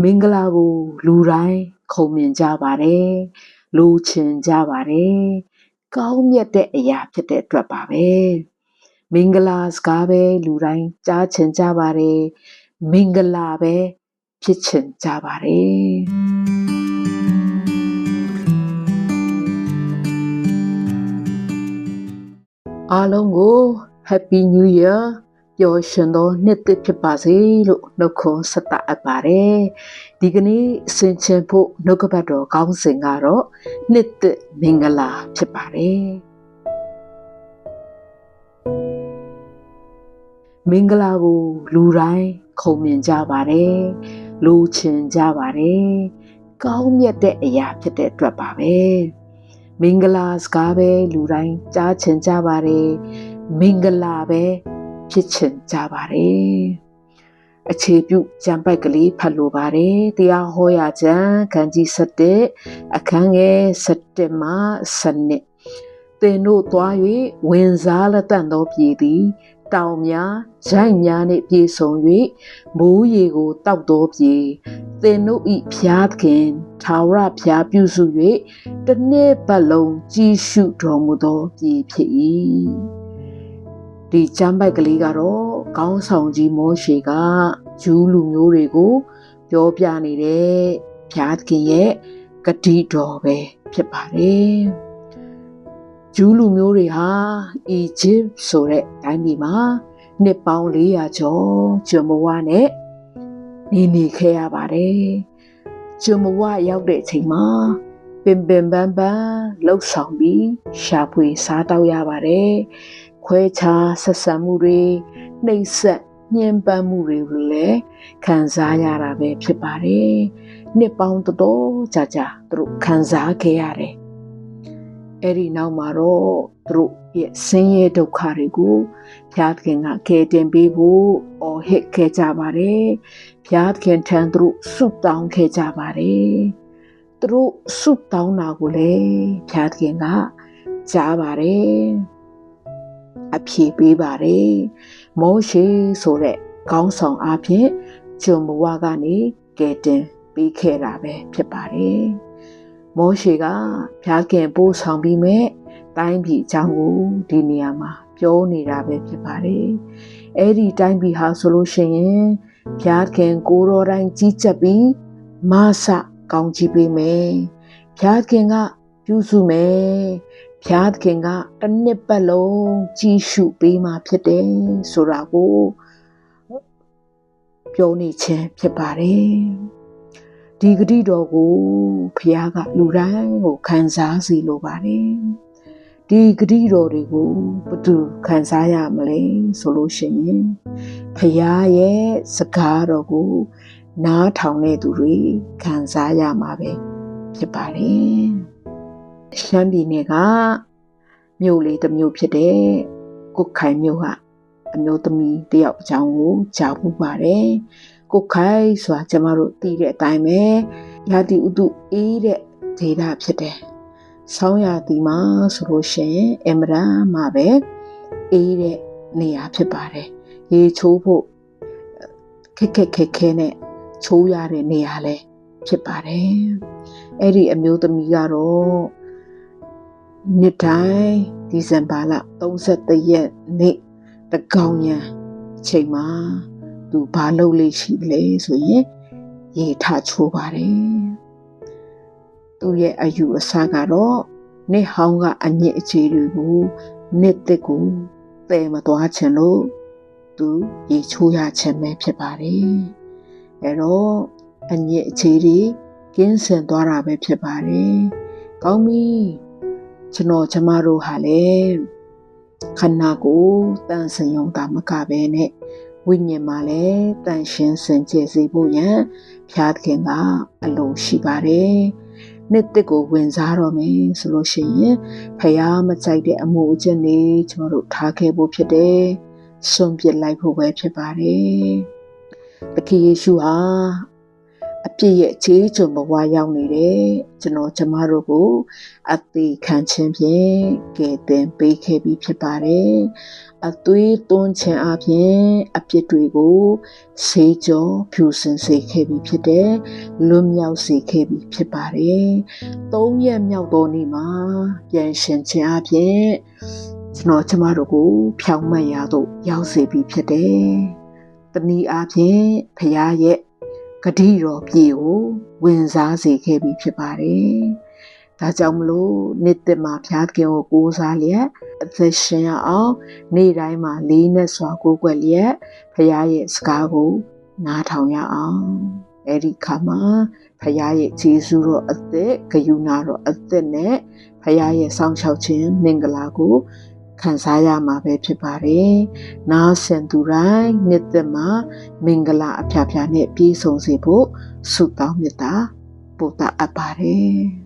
မင်္ဂလာကိုလူတိုင်းခုံမြင်ကြပါတယ်လူချင်ကြပါတယ်ကောင်းမြတ်တဲ့အရာဖြစ်တဲ့အတွက်ပါပဲမင်္ဂလာစကားပဲလူတိုင်းကြားချင်ကြပါတယ်မင်္ဂလာပဲဖြစ်ချင်ကြပါတယ်အားလုံးကို Happy New Year ပျော်ရွှင်သောနှစ်သစ်ဖြစ်ပါစေလို့နှုတ်ခွန်းဆက်သအပ်ပါတယ်ဒီကနေ့ဆင်ခြင်ဖို့နှုတ်ကပတ်တော်ကောင်းစဉ်ကတော့နှစ်သစ်မင်္ဂလာဖြစ်ပါတယ်မင်္ဂလာကိုလူတိုင်းခုံမြင်ကြပါတယ်လူချင်ကြပါတယ်ကောင်းမြတ်တဲ့အရာဖြစ်တဲ့အတွက်ပါပဲမင်္ဂလာစကားပဲလူတိုင်းကြားချင်ကြပါတယ်မင်္ဂလာပဲဖြစ်ချင်ကြပါတယ်အခြေပြုကျမ်းပိုက်ကလေးဖတ်လိုပါတယ်တရားဟောရာကျမ်းခန်းကြီး7အခန်းငယ်7မှ7သင်တို့သွား၍ဝင်စားလက်တန့်သောပြည်သည်တောင်များရိုက်များနှင့်ပြေဆုံ၍မိုးရေကိုတောက်သောပြည်သင်တို့၏ဖျားသခင်ထာဝရဖျားပြုစု၍တစ်နှစ်ပတ်လုံးကြည်ရှုတော်မူသောပြည်ဖြစ်၏ဒီကျမ်းပိုက်ကလေးကတော့ခေါင်းဆောင်ကြီးမောရှေကဂျူးလူမျိုးတွေကိုပြောပြနေတဲ့ဖျားသခင်ရဲ့ဂတိတော်ပဲဖြစ်ပါတယ်ဂျူးလူမျိုးတွေဟာအီဂျစ်ဆိုတဲ့တိုင်းပြည်မှာနှစ်ပေါင်း400ကျော်ကျွန်မဝနဲ့နေခဲ့ရပါတယ်ကျွန်မဝရောက်တဲ့အချိန်မှာပင်ပန်းလှုပ်ဆောင်ပြီးရှာဖွေစားတောက်ရပါတယ်ခွဲခြားဆက်ဆံမှုတွေနှိပ်စက်ညှဉ်းပန်းမှုတွေကိုလည်းခံစားရတာပဲဖြစ်ပါတယ်နှစ်ပေါင်းတော်တော်ကြာသူတို့ခံစားခဲ့ရတယ်အဲ့ဒီနောက်မှာတော့သူတို့ရဲ့ဆင်းရဲဒုက္ခတွေကိုဘုရားသခင်ကကယ်တင်ပေးဖို့အော်ဟစ်ခဲ့ကြပါတယ်ဘုရားသခင်ထံသူတို့ဆုတောင်းခဲ့ကြပါတယ်သူတို့ဆုတောင်းတာကိုလည်းဘုရားသခင်ကကြားပါတယ်အဖြေပေးပါတယ်မောရှေဆိုတဲ့ခေါင်းဆောင်အဖြစ်ကျွန်ဘဝကနေကယ်တင်ပေးခဲ့တာပဲဖြစ်ပါတယ်မောရှေကဘုရားခင်ပို့ဆောင်ပြီးမဲ့တိုင်းပြည်အကြောင်းကိုဒီနေရာမှာပြောနေတာပဲဖြစ်ပါတယ်အဲ့ဒီတိုင်းပြည်ဟာဆိုလို့ရှိရင်ဘုရားခင်ကိုယ်တော်တိုင်ကြီးကြပ်ပြီးမဆကောင်းကြီးပေးမယ်ဘုရားခင်ကပြုစုမယ်ဘုရားသခင်ကတစ်နှစ်ပတ်လုံးကြည်ရှုပေးမှဖြစ်တယ်ဆိုတာကိုပြောနေခြင်းဖြစ်ပါတယ်ဒီဂတိတော်ကိုဘုရားကလူတိုင်းကိုခံစားစေလိုပါတယ်ဒီဂတိတော်တွေကိုဘယ်သူခံစားရမလဲဆိုလို့ရှိရင်ဘုရားရဲ့စကားတော်ကိုနားထောင်တဲ့သူတွေခံစားရမှာပဲဖြစ်ပါတယ်ရှမ်းပြည်နယ်ကမြို့လေးတစ်မြို့ဖြစ်တဲ့ကုတ်ခိုင်မြို့ကအမျိုးသမီးတယောက်အကြောင်းကိုကြားဖို့ပါတယ်ကုတ်ခိုင်ဆိုတာကျမတို့သိတဲ့အတိုင်းပဲရာသီဥတုအေးတဲ့ဒေသဖြစ်တယ်ဆောင်းရာသီမှာဆိုလို့ရှိရင်အမရန်မှာပဲအေးတဲ့နေရာဖြစ်ပါတယ်ရေချိုးဖို့ခက်ခဲနဲ့ချိုးရတဲ့နေရာလည်းဖြစ်ပါတယ်အဲ့ဒီအမျိုးသမီးကတော့နှစ်တိုင်းဒီဇင်ဘာလ31ရက်နေ့တကောင်ရံချိန်မှာသူဘာလုပ်လေးရှိလဲဆိုရင်ရေထချိုးပါတယ်သူရဲ့အယူအဆကတော့နှစ်ဟောင်းကအညစ်အကြေးတွေကိုနှစ်သစ်ကိုပယ်မသွားချင်လို့သူရေချိုးရခြင်းပဲဖြစ်ပါတယ်အဲ့တော့အညစ်အကြေးတွေကင်းစင်သွားတာပဲဖြစ်ပါတယ်ကောင်းပြီကျမတို့ဟာလေခန္ဓာကိုယ်တန်ဆင်ရုံတာမကပဲနဲ့ဝိညာဉ်မှာလည်းတန်ရှင်းစင်ကြယ်စေဖို့ရန်ဘုရားသခင်ကအလိုရှိပါတယ်နှစ်သစ်ကိုဝင်စားတော့မယ်ဆိုလို့ရှိရင်ဘုရားမကြိုက်တဲ့အမှုအကျင့်တွေကျမတို့ထားခဲ့ဖို့ဖြစ်တယ်စွန့်ပစ်လိုက်ဖို့ပဲဖြစ်ပါတယ်သခင်ယေရှုဟာ အပြည့်ရဲ့ခြေချွန်ဘဝရောက်နေတဲ့ကျွန်တော်ကျမတို့ကိုအသေးခံခြင်းဖြင့်ကယ်တင်ပေးခဲ့ပြီးဖြစ်ပါတယ်အသွေးသွန်းခြင်းအပြင်အပြစ်တွေကိုဆေးကြောဖြူစင်စေခဲ့ပြီးဖြစ်တယ်လွတ်မြောက်စေခဲ့ပြီးဖြစ်ပါတယ်၃ရက်မြောက်သောနေ့မှာပြန်ရှင်ခြင်းအပြင်ကျွန်တော်ကျမတို့ကိုဖြောင့်မတ်ရာသို့ရောက်စေပြီးဖြစ်တယ်တနည်းအားဖြင့်ဖခင်ရဲ့ဂတိတော်ပြေကိုဝင်စားစေခဲ့ပြီးဖြစ်ပါတယ်။ဒါကြောင့်မလို့နေ့သက်မှာဖခင်ကိုကိုးစားလျက်အသက်ရှင်ရအောင်နေ့တိုင်းမှာလေးနဲ့စွာကိုးကွယ်လျက်ဖခင်ရဲ့စကားကိုနားထောင်ရအောင်။အဲဒီခါမှာဖခင်ရဲ့ဂျေဇုတော်အသက်ဂရုဏာတော်အသက်နဲ့ဖခင်ရဲ့စောင့်ရှောက်ခြင်းမင်္ဂလာကိုခံစားရမှာပဲဖြစ်ပါတယ်။နားဆင်သူတိုင်းနေ့သက်မှာမင်္ဂလာအဖျားဖျားနဲ့ပြည့်စုံစေဖို့ဆုတောင်းမေတ္တာပို့သအပ်ပါတယ်။